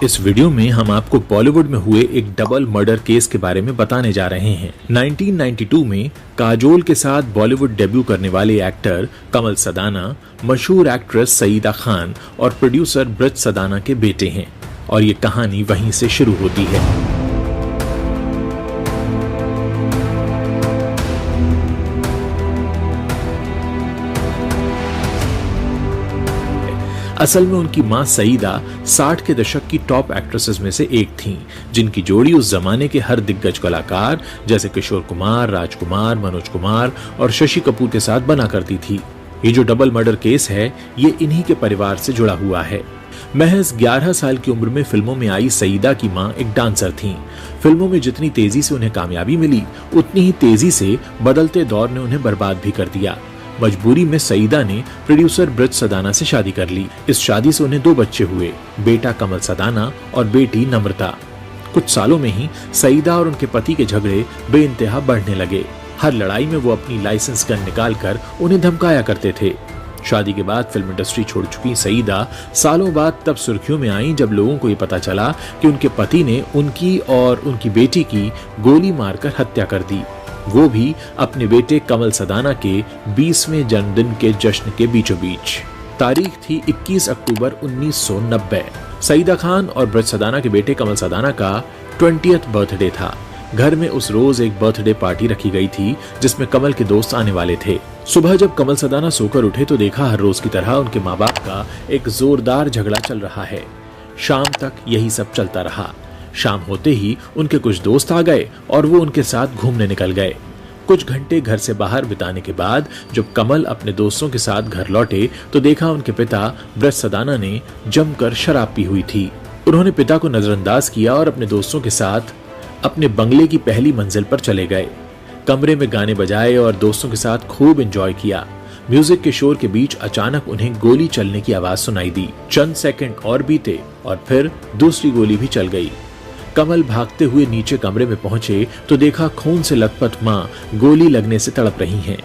इस वीडियो में हम आपको बॉलीवुड में हुए एक डबल मर्डर केस के बारे में बताने जा रहे हैं। 1992 में काजोल के साथ बॉलीवुड डेब्यू करने वाले एक्टर कमल सदाना मशहूर एक्ट्रेस सईदा खान और प्रोड्यूसर ब्रज सदाना के बेटे हैं और ये कहानी वहीं से शुरू होती है। असल में उनकी मां सईदा 60 के दशक की टॉप एक्ट्रेसेस में से एक थीं, जिनकी जोड़ी उस जमाने के हर दिग्गज कलाकार जैसे किशोर कुमार, राजकुमार, मनोज कुमार और शशि कपूर के साथ बना करती थी। ये जो डबल मर्डर केस है, ये इन्हीं के परिवार से जुड़ा हुआ है। महज 11 साल की उम्र में फिल्मों में आई सईदा की मां एक डांसर थीं। फिल्मों में जितनी तेजी से उन्हें कामयाबी मिली, उतनी ही तेजी से बदलते दौर ने उन्हें बर्बाद भी कर दिया। मजबूरी में सईदा ने प्रोड्यूसर ब्रज सदाना से शादी कर ली। इस शादी से उन्हें 2 बच्चे हुए, बेटा कमल सदाना और बेटी नम्रता। कुछ सालों में ही सईदा और उनके पति के झगड़े बेइंतहा बढ़ने लगे। हर लड़ाई में वो अपनी लाइसेंस गन निकालकर उन्हें धमकाया करते थे। शादी के बाद फिल्म इंडस्ट्री छोड़ चुकी सईदा सालों बाद तब सुर्खियों में आई जब लोगों को ये पता चला कि उनके पति ने उनकी और उनकी बेटी की गोली मारकर हत्या कर दी, वो भी अपने बेटे कमल सदाना के 20वें जन्मदिन के जश्न के बीचों बीच। तारीख थी 21 अक्टूबर 1990। सईदा खान और ब्रज सदाना के बेटे कमल सदाना का 20th बर्थडे था। घर में उस रोज एक बर्थडे पार्टी रखी गई थी जिसमें कमल के दोस्त आने वाले थे। सुबह जब कमल सदाना सोकर उठे तो देखा हर रोज की तरह उनके माँ बाप का एक जोरदार झगड़ा चल रहा है। शाम तक यही सब चलता रहा। शाम होते ही उनके कुछ दोस्त आ गए और वो उनके साथ घूमने निकल गए। कुछ घंटे घर से बाहर बिताने के बाद जब कमल अपने दोस्तों के साथ घर लौटे तो देखा उनके पिता ब्रज सदाना ने जमकर शराब पी हुई थी। उन्होंने पिता को नजरअंदाज किया और अपने दोस्तों के साथ अपने बंगले की पहली मंजिल पर चले गए। कमरे में गाने बजाए और दोस्तों के साथ खूब एंजॉय किया। म्यूजिक के शोर के बीच अचानक उन्हें गोली चलने की आवाज सुनाई दी। चंद सेकंड और बीते और फिर दूसरी गोली भी चल गई। कमल भागते हुए नीचे कमरे में पहुंचे तो देखा खून से लथपथ मां गोली लगने से तड़प रही हैं।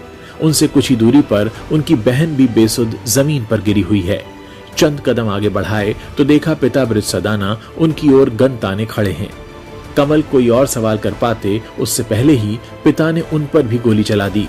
उनसे कुछ ही दूरी पर उनकी बहन भी बेसुध जमीन पर गिरी हुई है। चंद कदम आगे बढ़ाए तो देखा पिता ब्रज सदाना उनकी ओर गन ताने खड़े हैं। कमल कोई और सवाल कर पाते उससे पहले ही पिता ने उन पर भी गोली चला दी।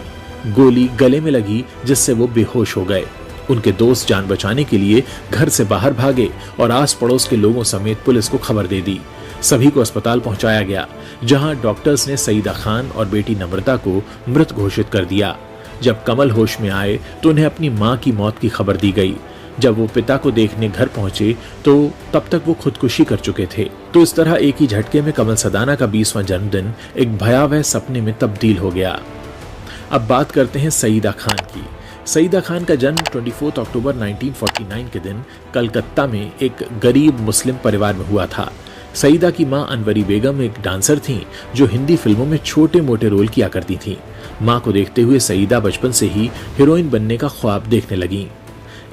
गोली गले में लगी जिससे वो बेहोश हो गए। उनके दोस्त जान बचाने के लिए घर से बाहर भागे और आस पड़ोस के लोगों समेत पुलिस को खबर दे दी। सभी को अस्पताल पहुंचाया गया, जहां डॉक्टर्स ने सईदा खान और बेटी नम्रता को मृत घोषित कर दिया। जब कमल होश में आए तो उन्हें अपनी मां की मौत की खबर दी गई। जब वो पिता को देखने घर पहुंचे तो तब तक वो खुदकुशी कर चुके थे। तो इस तरह एक ही झटके में कमल सदाना का 20वां जन्मदिन एक भयावह सपने में तब्दील हो गया। अब बात करते हैं सईदा खान की। सईदा खान का जन्म 24 अक्टूबर 1949 के दिन कलकत्ता में एक गरीब मुस्लिम परिवार में हुआ था। सईदा की मां अनवरी बेगम एक डांसर थीं जो हिंदी फिल्मों में छोटे मोटे रोल किया करती थीं। मां को देखते हुए सईदा बचपन से ही हीरोइन बनने का ख्वाब देखने लगीं।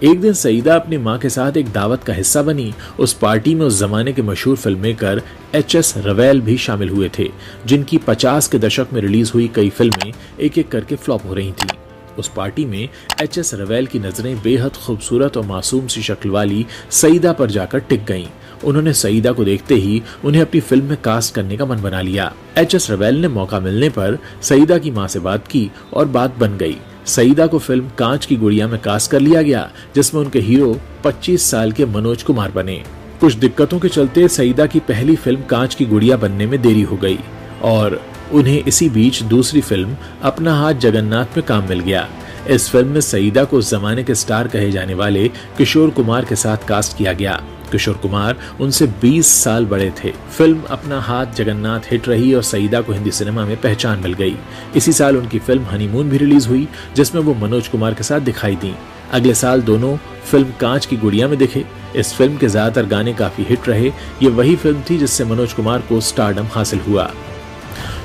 एक दिन सईदा अपनी मां के साथ एक दावत का हिस्सा बनी। उस पार्टी में उस जमाने के मशहूर फिल्म मेकर HS रवेल भी शामिल हुए थे, जिनकी 50 के दशक में रिलीज हुई कई फिल्में एक एक करके फ्लॉप हो रही थीं। उस पार्टी में HS रवेल की नजरें बेहद खूबसूरत और मासूम सी शक्ल वाली सईदा पर जाकर टिक गईं। उन्होंने सईदा को देखते ही उन्हें अपनी फिल्म में कास्ट करने का मन बना लिया। HS रवेल ने मौका मिलने पर सईदा की मां से बात की और बात बन गई। सईदा को फिल्म कांच की गुड़िया में कास्ट कर लिया गया, जिसमें उनके हीरो 25 साल के मनोज कुमार बने। कुछ दिक्कतों के चलते सईदा की पहली फिल्म कांच की गुड़िया बनने में देरी हो गई और उन्हें इसी बीच दूसरी फिल्म अपना हाथ जगन्नाथ में काम मिल गया। इस फिल्म में सईदा को उस जमाने के स्टार कहे जाने वाले किशोर कुमार के साथ कास्ट किया गया। किशोर कुमार उनसे 20 साल बड़े थे। फिल्म अपना हाथ जगन्नाथ हिट रही और सईदा को हिंदी सिनेमा में पहचान मिल गई। इसी साल उनकी फिल्म हनीमून भी रिलीज हुई, जिसमें वो मनोज कुमार के साथ दिखाई दी। अगले साल दोनों फिल्म कांच की गुड़िया में दिखे। इस फिल्म के ज्यादातर गाने काफी हिट रहे। ये वही फिल्म थी जिससे मनोज कुमार को स्टारडम हासिल हुआ।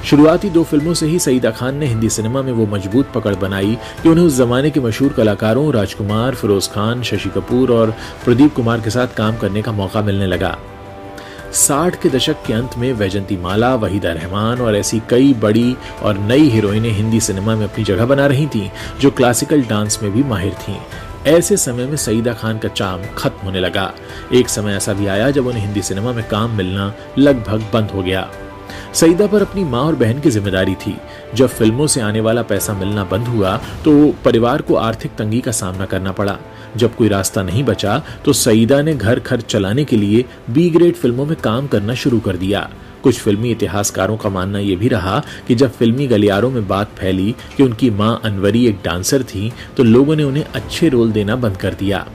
शुरुआती 2 फिल्मों से ही सईदा खान ने हिंदी सिनेमा में वो मजबूत पकड़ बनाई कि उन्हें उस जमाने के मशहूर कलाकारों राजकुमार, फिरोज खान, शशि कपूर और प्रदीप कुमार के साथ काम करने का मौका मिलने लगा। 60 के दशक के अंत में वैजंती माला, वहीदा रहमान और ऐसी कई बड़ी और नई हीरोइनें हिंदी सिनेमा में अपनी जगह बना रही थीं, जो क्लासिकल डांस में भी माहिर थीं। ऐसे समय में सईदा खान का चार्म खत्म होने लगा। एक समय ऐसा भी आया जब उन्हें हिंदी सिनेमा में काम मिलना लगभग बंद हो गया। सईदा पर अपनी माँ और बहन की जिम्मेदारी थी। जब फिल्मों से आने वाला पैसा मिलना बंद हुआ तो परिवार को आर्थिक तंगी का सामना करना पड़ा। जब कोई रास्ता नहीं बचा तो सईदा ने घर खर्च चलाने के लिए बी ग्रेड फिल्मों में काम करना शुरू कर दिया। कुछ फिल्मी इतिहासकारों का मानना यह भी रहा कि जब फिल्मी गलियारों में बात फैली कि उनकी मां अनवरी एक डांसर थी तो लोगों ने उन्हें अच्छे रोल देना बंद कर दिया।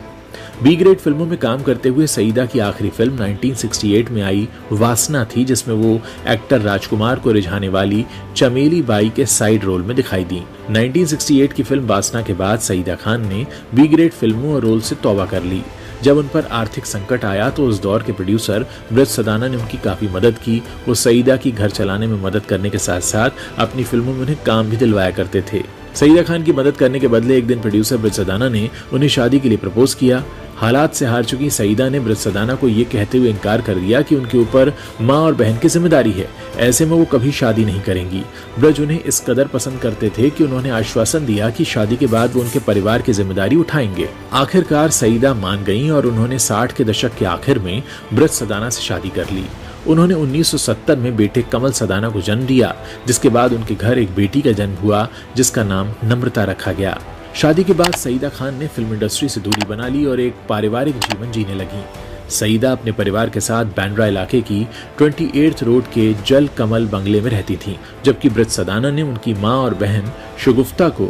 बी ग्रेड फिल्मों में काम करते हुए सईदा की आखिरी फिल्म 1968 में आई वासना थी, जिसमें वो एक्टर राजकुमार को रिझाने वाली चमेली बाई के साइड रोल में दिखाई दी। 1968 की फिल्म वासना के बाद सईदा खान ने बी ग्रेड फिल्मों और रोल से तौबा कर ली। जब उन पर आर्थिक संकट आया तो उस दौर के प्रोड्यूसर ब्रज सदाना ने उनकी काफी मदद की। वो सईदा की घर चलाने में मदद करने के साथ साथ अपनी फिल्मों में उन्हें काम भी दिलवाया करते थे। सईदा खान की मदद करने के बदले एक दिन प्रोड्यूसर ब्रज सदाना ने उन्हें शादी के लिए प्रपोज किया। हालात से हार चुकी सईदा ने ब्रज सदाना को ये कहते हुए इनकार कर दिया कि उनके ऊपर माँ और बहन की जिम्मेदारी है, ऐसे में वो कभी शादी नहीं करेंगी। ब्रज उन्हें इस कदर पसंद करते थे कि उन्होंने आश्वासन दिया कि शादी के बाद वो उनके परिवार की जिम्मेदारी उठाएंगे। आखिरकार सईदा मान गईं और उन्होंने 60 के दशक के आखिर में ब्रज सदाना से शादी कर ली। उन्होंने 1970 में बेटे कमल सदाना को जन्म दिया, जिसके बाद उनके घर एक बेटी का जन्म हुआ जिसका नाम नम्रता रखा गया। शादी के बाद सईदा खान ने फिल्म इंडस्ट्री से दूरी बना ली और एक पारिवारिक जीवन जीने लगी। सईदा अपने परिवार के साथ बांद्रा इलाके की 28th रोड के जल कमल बंगले में रहती थीं, जबकि ब्रज सदाना ने उनकी मां और बहन शगुफ्ता को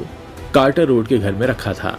कार्टर रोड के घर में रखा था।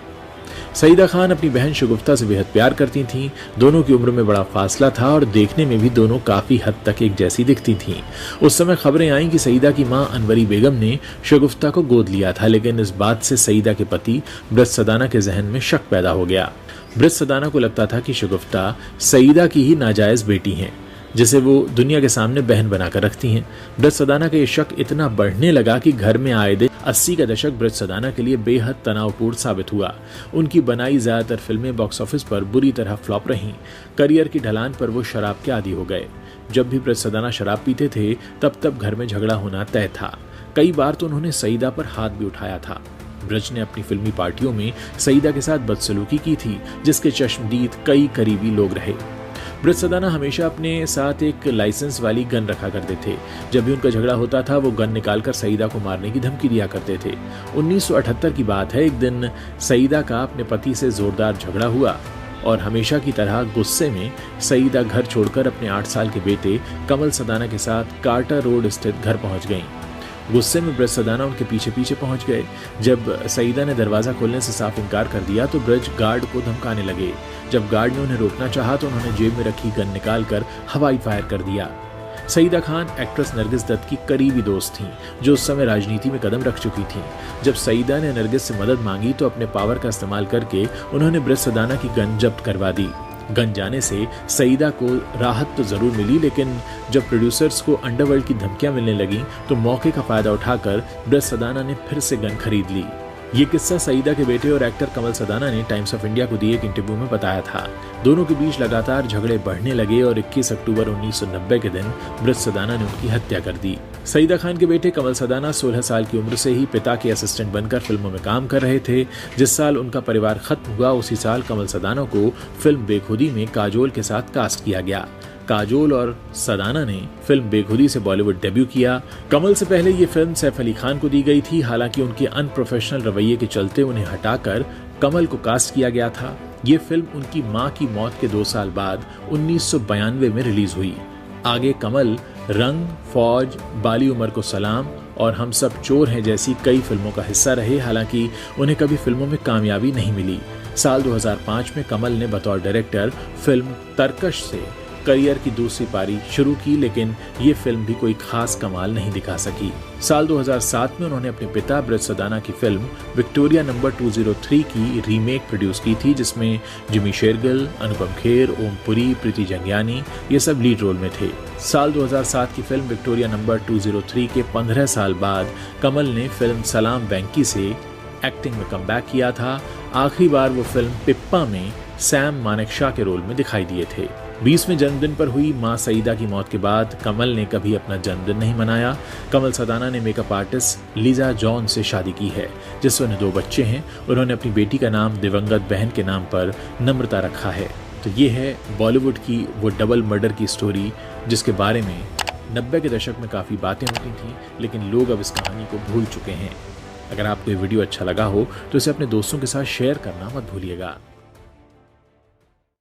सईदा खान अपनी बहन शगुफ्ता से बेहद प्यार करती थीं। दोनों की उम्र में बड़ा फासला था और देखने में भी दोनों काफी हद तक एक जैसी दिखती थीं। उस समय खबरें आईं कि सईदा की मां अनवरी बेगम ने शगुफ्ता को गोद लिया था, लेकिन इस बात से सईदा के पति ब्रज सदाना के जहन में शक पैदा हो गया। ब्रज सदाना को लगता था कि शगुफ्ता सईदा की ही नाजायज बेटी हैं, जिसे वो दुनिया के सामने बहन बनाकर रखती हैं। ब्रज सदाना का ये शक इतना बढ़ने लगा कि घर में आए दिन 80 का दशक ब्रज सदाना के लिए बेहद तनावपूर्ण साबित हुआ। उनकी बनाई ज्यादातर फिल्में बॉक्स ऑफिस पर बुरी तरह फ्लॉप रहीं। करियर की ढलान पर वो शराब के आदी हो गए। जब भी ब्रज सदाना शराब पीते थे तब घर में झगड़ा होना तय था। कई बार तो उन्होंने सईदा पर हाथ भी उठाया था। ब्रज ने अपनी फिल्मी पार्टियों में सईदा के साथ बदसलूकी की थी, जिसके चश्मदीद कई करीबी लोग रहे। ब्रज सदाना हमेशा अपने साथ एक लाइसेंस वाली गन रखा करते थे। जब भी उनका झगड़ा होता था वो गन निकालकर सईदा को मारने की धमकी दिया करते थे। 1978 की बात है। एक दिन सईदा का अपने पति से जोरदार झगड़ा हुआ और हमेशा की तरह गुस्से में सईदा घर छोड़कर अपने 8 साल के बेटे कमल सदाना के साथ कार्टर रोड स्थित घर पहुंच गईं। गुस्से में ब्रज सदाना उनके पीछे पीछे पहुंच गए। जब सईदा ने दरवाजा खोलने से साफ इनकार कर दिया तो ब्रज गार्ड को धमकाने लगे। जब गार्ड ने उन्हें रोकना चाहा तो उन्होंने जेब में रखी गन निकालकर हवाई फायर कर दिया। सईदा खान एक्ट्रेस नरगिस दत्त की करीबी दोस्त थीं, जो उस समय राजनीति में कदम रख चुकी थीं। जब सईदा ने नरगिस से मदद मांगी तो अपने पावर का इस्तेमाल करके उन्होंने ब्रज सदाना की गन जब्त करवा दी। गन जाने से सईदा को राहत तो जरूर मिली, लेकिन जब प्रोड्यूसर्स को अंडरवर्ल्ड की धमकियां मिलने लगी तो मौके का फायदा उठाकर ब्रज सदाना ने फिर से गन खरीद ली। ये किस्सा सईदा के बेटे और एक्टर कमल सदाना ने टाइम्स ऑफ इंडिया को दिए एक इंटरव्यू में बताया था। दोनों के बीच लगातार झगड़े बढ़ने लगे और 21 अक्टूबर 1990 के दिन ब्रज सदाना ने उनकी हत्या कर दी। सईदा खान के बेटे कमल सदाना 16 साल की उम्र से ही पिता के असिस्टेंट बनकर फिल्मों में काम कर रहे थे। जिस साल उनका परिवार खत्म हुआ उसी साल कमल सदाना को फिल्म बेखुदी में काजोल के साथ कास्ट किया गया। काजोल और सदाना ने फिल्म बेखुदी से बॉलीवुड डेब्यू किया। कमल से पहले ये फिल्म सैफ अली खान को दी गई थी। हालांकि उनके अनप्रोफेशनल रवैये के चलते उन्हें हटाकर कमल को कास्ट किया गया था। ये फिल्म उनकी मां की मौत के 2 साल बाद 1992 में रिलीज हुई। आगे कमल रंग, फौज, बाली उमर को सलाम और हम सब चोर हैं जैसी कई फिल्मों का हिस्सा रहे। हालांकि उन्हें कभी फिल्मों में कामयाबी नहीं मिली। साल 2005 में कमल ने बतौर डायरेक्टर फिल्म तरकश से करियर की दूसरी पारी शुरू की, लेकिन ये फिल्म भी कोई खास कमाल नहीं दिखा सकी। साल 2007 में उन्होंने अपने पिता ब्रज सदाना की फिल्म विक्टोरिया नंबर 203 की रीमेक प्रोड्यूस की थी, जिसमें जिमी शेरगिल, अनुपम खेर, ओम पुरी, प्रीति जंगियानी ये सब लीड रोल में थे। साल 2007 की फिल्म विक्टोरिया नंबर 203 के 15 साल बाद कमल ने फिल्म सलाम वेंकी से एक्टिंग में कमबैक किया था। आखिरी बार वो फिल्म पिप्पा में सैम मानेकशॉ के रोल में दिखाई दिए थे। 20वें जन्मदिन पर हुई मां सईदा की मौत के बाद कमल ने कभी अपना जन्मदिन नहीं मनाया। कमल सदाना ने मेकअप आर्टिस्ट लीजा जॉन से शादी की है, जिससे उन्हें 2 बच्चे हैं। उन्होंने अपनी बेटी का नाम दिवंगत बहन के नाम पर नम्रता रखा है। तो ये है बॉलीवुड की वो डबल मर्डर की स्टोरी, जिसके बारे में 90 के दशक में काफ़ी बातें होती थी, लेकिन लोग अब इस कहानी को भूल चुके हैं। अगर आपको ये वीडियो अच्छा लगा हो तो इसे अपने दोस्तों के साथ शेयर करना मत भूलिएगा।